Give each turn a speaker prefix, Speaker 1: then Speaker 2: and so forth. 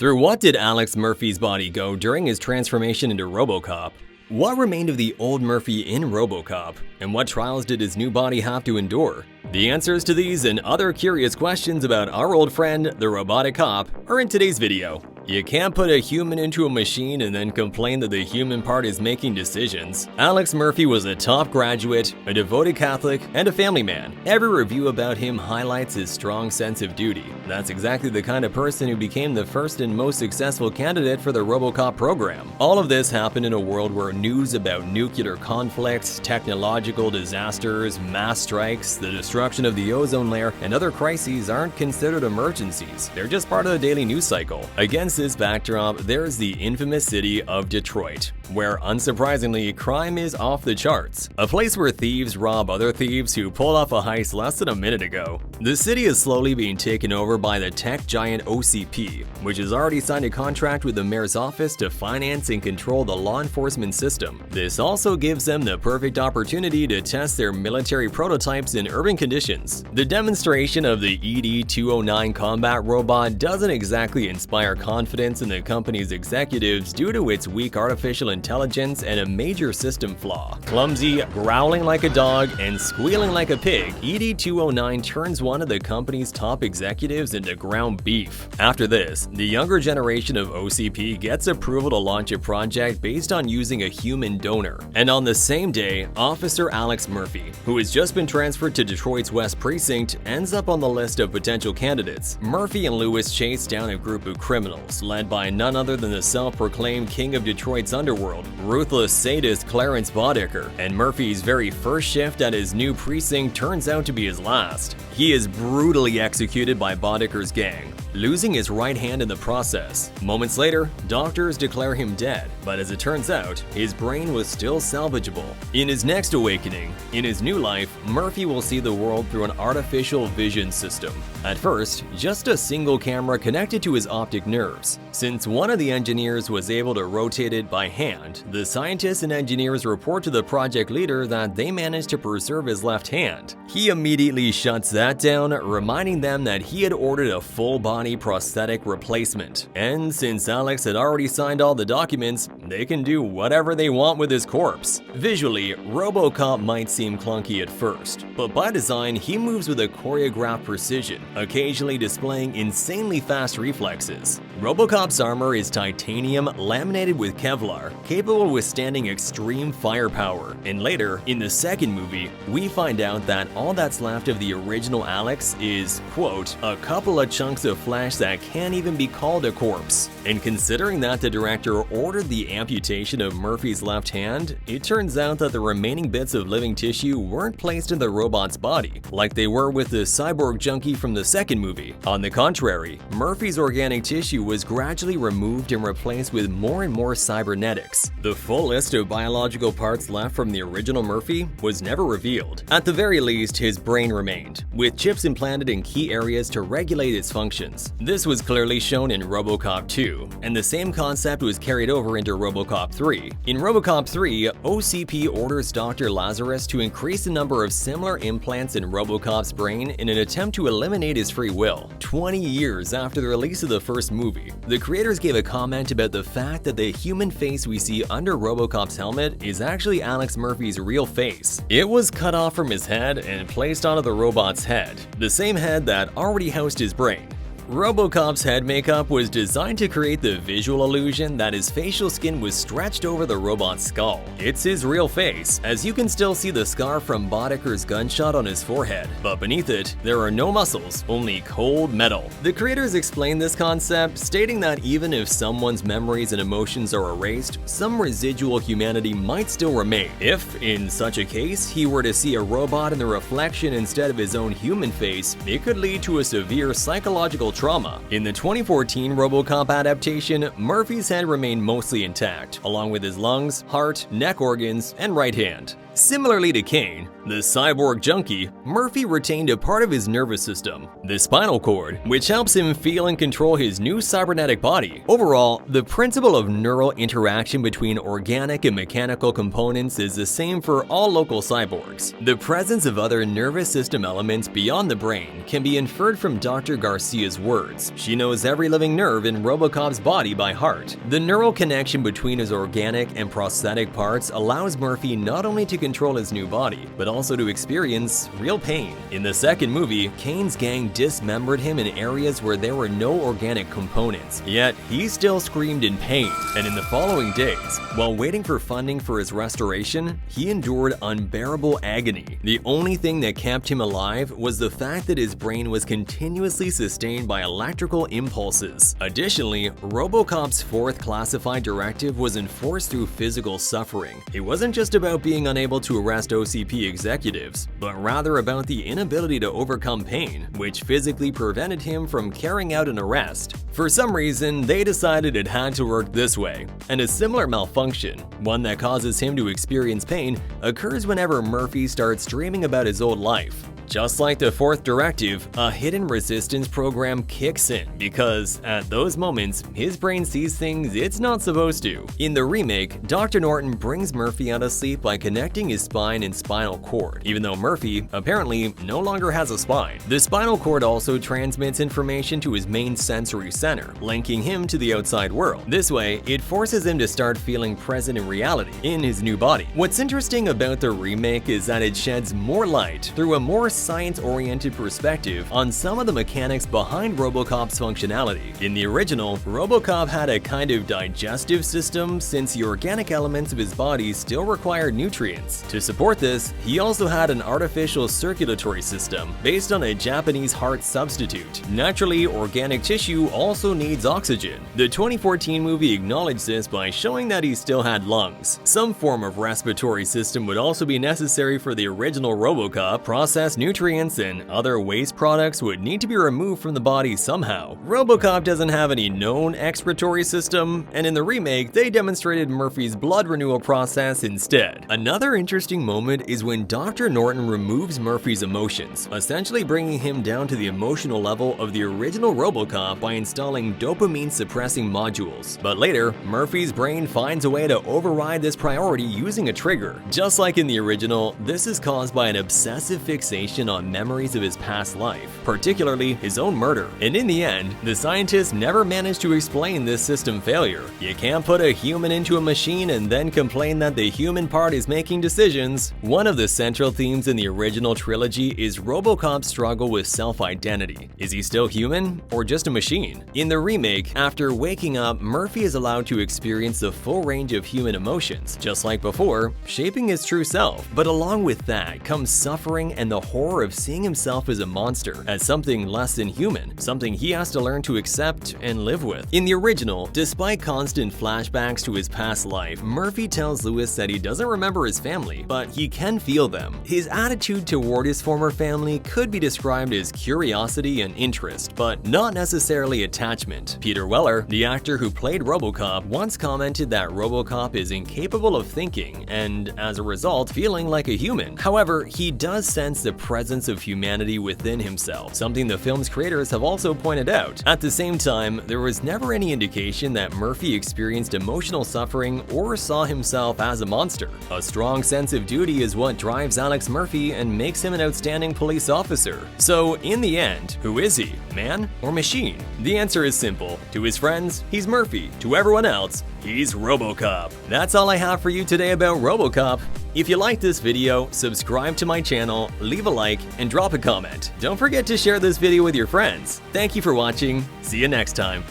Speaker 1: Through what did Alex Murphy's body go during his transformation into Robocop? What remained of the old Murphy in Robocop? And what trials did his new body have to endure? The answers to these and other curious questions about our old friend, the robotic cop, are in today's video. You can't put a human into a machine and then complain that the human part is making decisions. Alex Murphy was a top graduate, a devoted Catholic, and a family man. Every review about him highlights his strong sense of duty. That's exactly the kind of person who became the first and most successful candidate for the Robocop program. All of this happened in a world where news about nuclear conflicts, technological disasters, mass strikes, the destruction of the ozone layer, and other crises aren't considered emergencies. They're just part of the daily news cycle. Against this backdrop, there's the infamous city of Detroit, where unsurprisingly, crime is off the charts. A place where thieves rob other thieves who pulled off a heist less than a minute ago. The city is slowly being taken over by the tech giant OCP, which has already signed a contract with the mayor's office to finance and control the law enforcement system. This also gives them the perfect opportunity to test their military prototypes in urban conditions. The demonstration of the ED-209 combat robot doesn't exactly inspire confidence in the company's executives due to its weak artificial intelligence and a major system flaw. Clumsy, growling like a dog, and squealing like a pig, ED-209 turns one of the company's top executives into ground beef. After this, the younger generation of OCP gets approval to launch a project based on using a human donor. And on the same day, Officer Alex Murphy, who has just been transferred to Detroit's West Precinct, ends up on the list of potential candidates. Murphy and Lewis chase down a group of criminals, led by none other than the self-proclaimed king of Detroit's underworld, ruthless sadist Clarence Boddicker, and Murphy's very first shift at his new precinct turns out to be his last. He is brutally executed by Boddicker's gang, losing his right hand in the process. Moments later, doctors declare him dead, but as it turns out, his brain was still salvageable. In his next awakening, in his new life, Murphy will see the world through an artificial vision system. At first, just a single camera connected to his optic nerves. Since one of the engineers was able to rotate it by hand, the scientists and engineers report to the project leader that they managed to preserve his left hand. He immediately shuts that down, reminding them that he had ordered a full-body prosthetic replacement. And since Alex had already signed all the documents, they can do whatever they want with his corpse. Visually, Robocop might seem clunky at first, but by design, he moves with a choreographed precision, occasionally displaying insanely fast reflexes. Robocop's armor is titanium laminated with Kevlar, capable of withstanding extreme firepower. And later, in the second movie, we find out that all that's left of the original Alex is, quote, a couple of chunks of flesh that can't even be called a corpse. And considering that the director ordered the amputation of Murphy's left hand, it turns out that the remaining bits of living tissue weren't placed in the robot's body, like they were with the cyborg junkie from the second movie. On the contrary, Murphy's organic tissue was gradually removed and replaced with more and more cybernetics. The full list of biological parts left from the original Murphy was never revealed. At the very least, his brain remained, with chips implanted in key areas to regulate its functions. This was clearly shown in Robocop 2, and the same concept was carried over into Robocop 3. In Robocop 3, OCP orders Dr. Lazarus to increase the number of similar implants in Robocop's brain in an attempt to eliminate his free will. 20 years after the release of the first movie, the creators gave a comment about the fact that the human face we see under Robocop's helmet is actually Alex Murphy's real face. It was cut off from his head and placed onto the robot's head, the same head that already housed his brain. Robocop's head makeup was designed to create the visual illusion that his facial skin was stretched over the robot's skull. It's his real face, as you can still see the scar from Boddicker's gunshot on his forehead, but beneath it, there are no muscles, only cold metal. The creators explained this concept, stating that even if someone's memories and emotions are erased, some residual humanity might still remain. If, in such a case, he were to see a robot in the reflection instead of his own human face, it could lead to a severe psychological trauma. In the 2014 Robocop adaptation, Murphy's head remained mostly intact, along with his lungs, heart, neck organs, and right hand. Similarly to Kane, the cyborg junkie, Murphy retained a part of his nervous system, the spinal cord, which helps him feel and control his new cybernetic body. Overall, the principle of neural interaction between organic and mechanical components is the same for all local cyborgs. The presence of other nervous system elements beyond the brain can be inferred from Dr. Garcia's words. She knows every living nerve in Robocop's body by heart. The neural connection between his organic and prosthetic parts allows Murphy not only to control his new body, but also to experience real pain. In the second movie, Kane's gang dismembered him in areas where there were no organic components, yet he still screamed in pain. And in the following days, while waiting for funding for his restoration, he endured unbearable agony. The only thing that kept him alive was the fact that his brain was continuously sustained by electrical impulses. Additionally, Robocop's fourth classified directive was enforced through physical suffering. It wasn't just about being unable to arrest OCP executives, but rather about the inability to overcome pain, which physically prevented him from carrying out an arrest. For some reason, they decided it had to work this way, and a similar malfunction, one that causes him to experience pain, occurs whenever Murphy starts dreaming about his old life. Just like the fourth directive, a hidden resistance program kicks in because, at those moments, his brain sees things it's not supposed to. In the remake, Dr. Norton brings Murphy out of sleep by connecting his spine and spinal cord, even though Murphy apparently no longer has a spine. The spinal cord also transmits information to his main sensory center, linking him to the outside world. This way, it forces him to start feeling present in reality, in his new body. What's interesting about the remake is that it sheds more light through a more science-oriented perspective on some of the mechanics behind Robocop's functionality. In the original, Robocop had a kind of digestive system since the organic elements of his body still required nutrients. To support this, he also had an artificial circulatory system based on a Japanese heart substitute. Naturally, organic tissue also needs oxygen. The 2014 movie acknowledged this by showing that he still had lungs. Some form of respiratory system would also be necessary for the original Robocop. Processed nutrients and other waste products would need to be removed from the body somehow. Robocop doesn't have any known excretory system, and in the remake, they demonstrated Murphy's blood renewal process instead. Another interesting moment is when Dr. Norton removes Murphy's emotions, essentially bringing him down to the emotional level of the original Robocop by installing dopamine-suppressing modules. But later, Murphy's brain finds a way to override this priority using a trigger. Just like in the original, this is caused by an obsessive fixation on memories of his past life, particularly his own murder. And in the end, the scientists never managed to explain this system failure. You can't put a human into a machine and then complain that the human part is making decisions. One of the central themes in the original trilogy is Robocop's struggle with self-identity. Is he still human or just a machine? In the remake, after waking up, Murphy is allowed to experience the full range of human emotions, just like before, shaping his true self. But along with that comes suffering and the horror of seeing himself as a monster, as something less than human, something he has to learn to accept and live with. In the original, despite constant flashbacks to his past life, Murphy tells Lewis that he doesn't remember his family, but he can feel them. His attitude toward his former family could be described as curiosity and interest, but not necessarily attachment. Peter Weller, the actor who played Robocop, once commented that Robocop is incapable of thinking and, as a result, feeling like a human. However, he does sense the presence of humanity within himself, something the film's creators have also pointed out. At the same time, there was never any indication that Murphy experienced emotional suffering or saw himself as a monster. A strong sense of duty is what drives Alex Murphy and makes him an outstanding police officer. So, in the end, who is he? Man or machine? The answer is simple. To his friends, he's Murphy. To everyone else, he's Robocop. That's all I have for you today about Robocop. If you liked this video, subscribe to my channel, leave a like, and drop a comment. Don't forget to share this video with your friends. Thank you for watching. See you next time.